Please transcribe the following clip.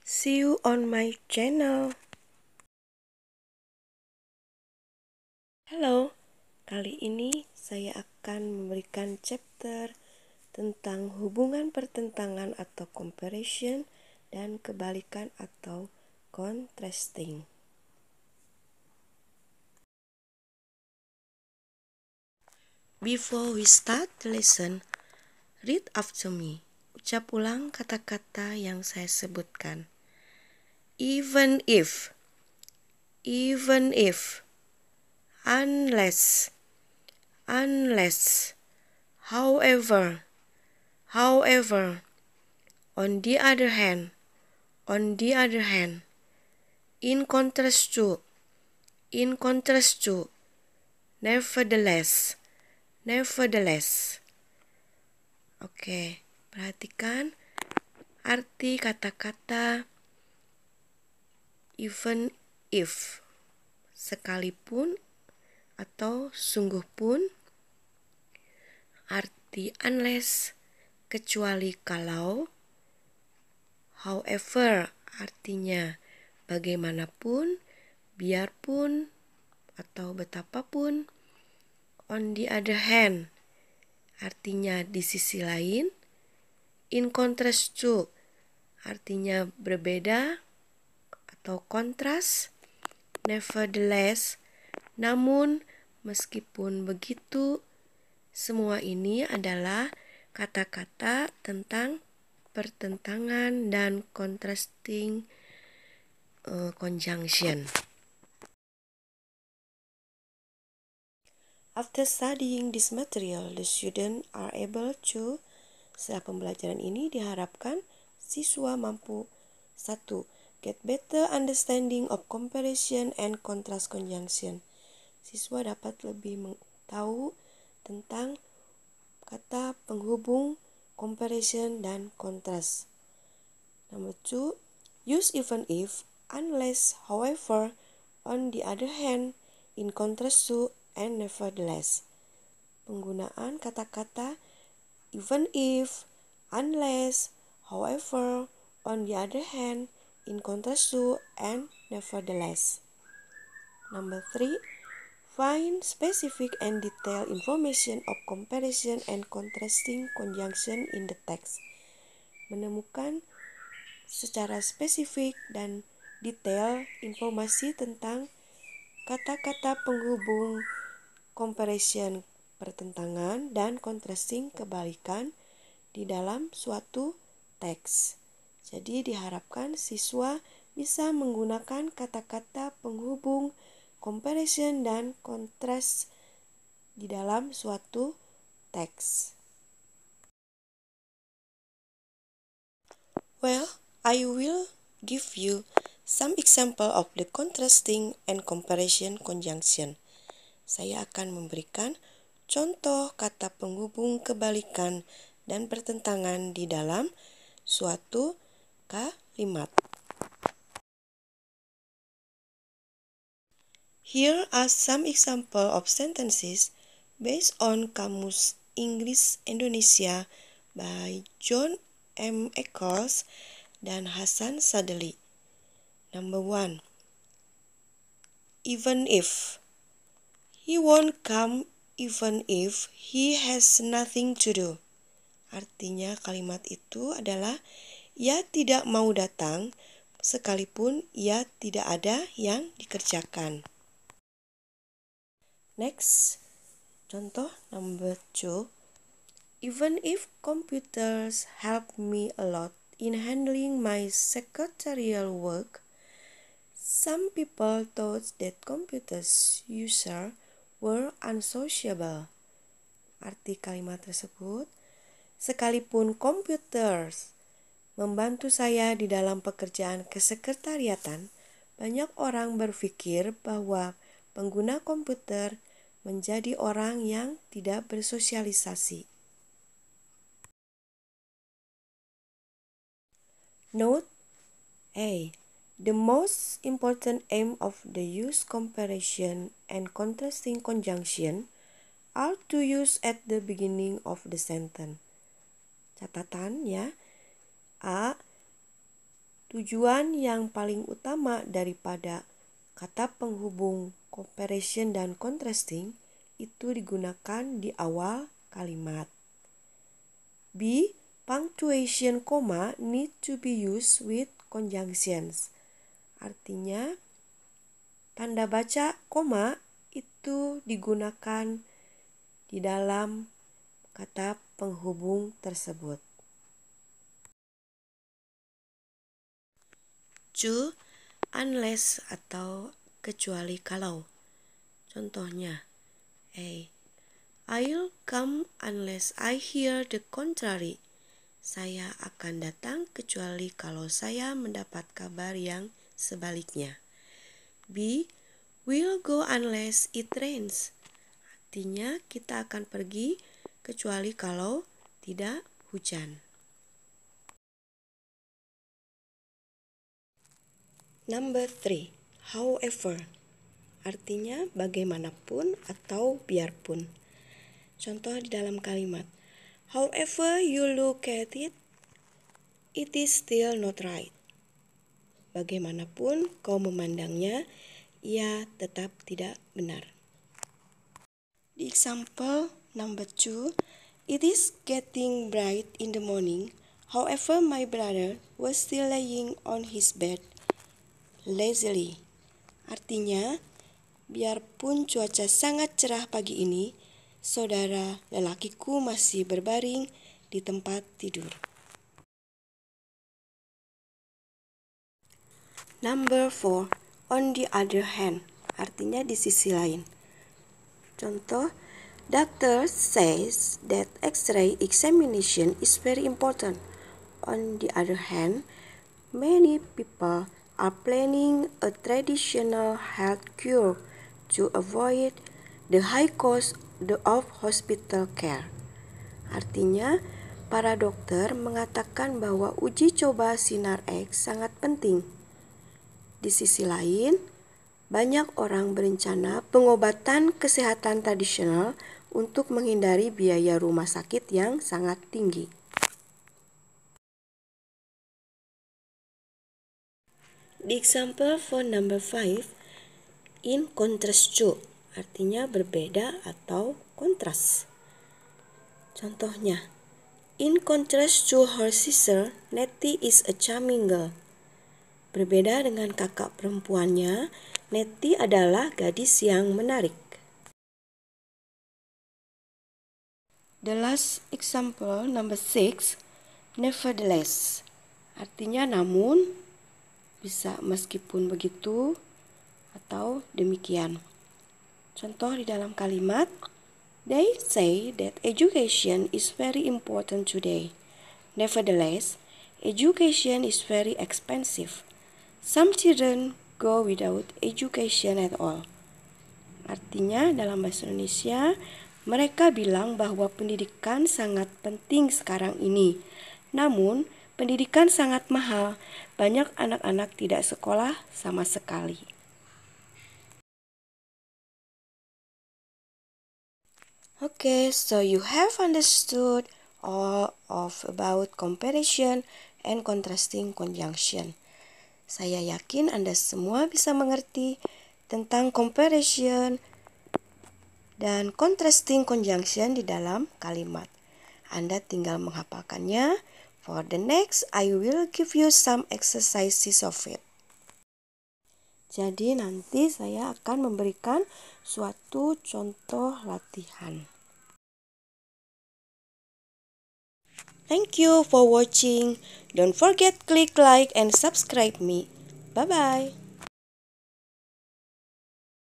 See you on my channel. Halo, kali ini saya akan memberikan chapter tentang hubungan pertentangan atau comparison dan kebalikan atau contrasting. Before we start the lesson, read after me. Ucap ulang kata-kata yang saya sebutkan. Even if, unless, however, on the other hand, in contrast to, nevertheless. Oke, perhatikan arti kata-kata even if, sekalipun atau sungguh pun, arti unless, kecuali kalau, however, artinya bagaimanapun, biarpun, atau betapapun, on the other hand, artinya di sisi lain, in contrast to, artinya berbeda atau kontras, nevertheless, namun meskipun begitu, semua ini adalah kata-kata tentang pertentangan dan contrasting conjunction. After studying this material, the student are able to, setelah pembelajaran ini diharapkan siswa mampu 1. Get better understanding of comparison and contrast conjunction. Siswa dapat lebih tahu tentang kata penghubung comparison dan contrast. Number 2, use even if, unless, however, on the other hand, in contrast to, and nevertheless. Penggunaan kata-kata even if, unless, however, on the other hand, in contrast to, and nevertheless. Number 3, find specific and detailed information of comparison and contrasting conjunction in the text. Menemukan secara spesifik dan detail informasi tentang kata-kata penghubung comparison pertentangan dan contrasting kebalikan di dalam suatu teks. Jadi diharapkan siswa bisa menggunakan kata-kata penghubung comparison dan contrast di dalam suatu teks. Well, I will give you some example of the contrasting and comparison conjunction. Saya akan memberikan contoh kata penghubung kebalikan dan pertentangan di dalam suatu kalimat. Here are some example of sentences based on Kamus Inggris Indonesia by John M. Eccles dan Hasan Sadeli. Number 1. Even if. He won't come even if he has nothing to do. Artinya kalimat itu adalah ia tidak mau datang sekalipun ia tidak ada yang dikerjakan. Next, contoh number 2. Even if computers help me a lot in handling my secretarial work, some people thought that computers user were unsociable. Arti kalimat tersebut, sekalipun komputer membantu saya di dalam pekerjaan kesekretariatan, banyak orang berpikir bahwa pengguna komputer menjadi orang yang tidak bersosialisasi. Note A. The most important aim of the use comparison and contrasting conjunction are to use at the beginning of the sentence. Catatan ya. A. Tujuan yang paling utama daripada kata penghubung comparison dan contrasting itu digunakan di awal kalimat. B. Punctuation comma need to be used with conjunctions. Artinya, tanda baca koma itu digunakan di dalam kata penghubung tersebut. 2. Unless atau kecuali kalau. Contohnya, A. I'll come unless I hear the contrary. Saya akan datang kecuali kalau saya mendapat kabar yang sebaliknya. B. We'll go unless it rains. Artinya kita akan pergi kecuali kalau tidak hujan. Number 3. However. Artinya bagaimanapun atau biarpun. Contoh di dalam kalimat. However you look at it, it is still not right. Bagaimanapun kau memandangnya, ia tetap tidak benar. The example number 2. It is getting bright in the morning. However, my brother was still laying on his bed lazily. Artinya, biarpun cuaca sangat cerah pagi ini, saudara lelakiku masih berbaring di tempat tidur. Number 4. On the other hand. Artinya di sisi lain. Contoh, doctor says that X-ray examination is very important. On the other hand, many people are planning a traditional health cure to avoid the high cost of hospital care. Artinya, para dokter mengatakan bahwa uji coba sinar X sangat penting. Di sisi lain, banyak orang berencana pengobatan kesehatan tradisional untuk menghindari biaya rumah sakit yang sangat tinggi. The example for number 5, in contrast to, artinya berbeda atau kontras. Contohnya, in contrast to her sister, Nettie is a charming girl. Berbeda dengan kakak perempuannya, Nettie adalah gadis yang menarik. The last example, number 6, nevertheless. Artinya namun, bisa meskipun begitu, atau demikian. Contoh di dalam kalimat, they say that education is very important today. Nevertheless, education is very expensive. Some children go without education at all. Artinya dalam bahasa Indonesia, mereka bilang bahwa pendidikan sangat penting sekarang ini. Namun, pendidikan sangat mahal. Banyak anak-anak tidak sekolah sama sekali. Okay, so you have understood all about comparison and contrasting conjunction. Saya yakin Anda semua bisa mengerti tentang comparison dan contrasting conjunction di dalam kalimat. Anda tinggal menghafalkannya. For the next, I will give you some exercises of it. Jadi nanti saya akan memberikan suatu contoh latihan. Thank you for watching. Don't forget click like and subscribe me. Bye-bye.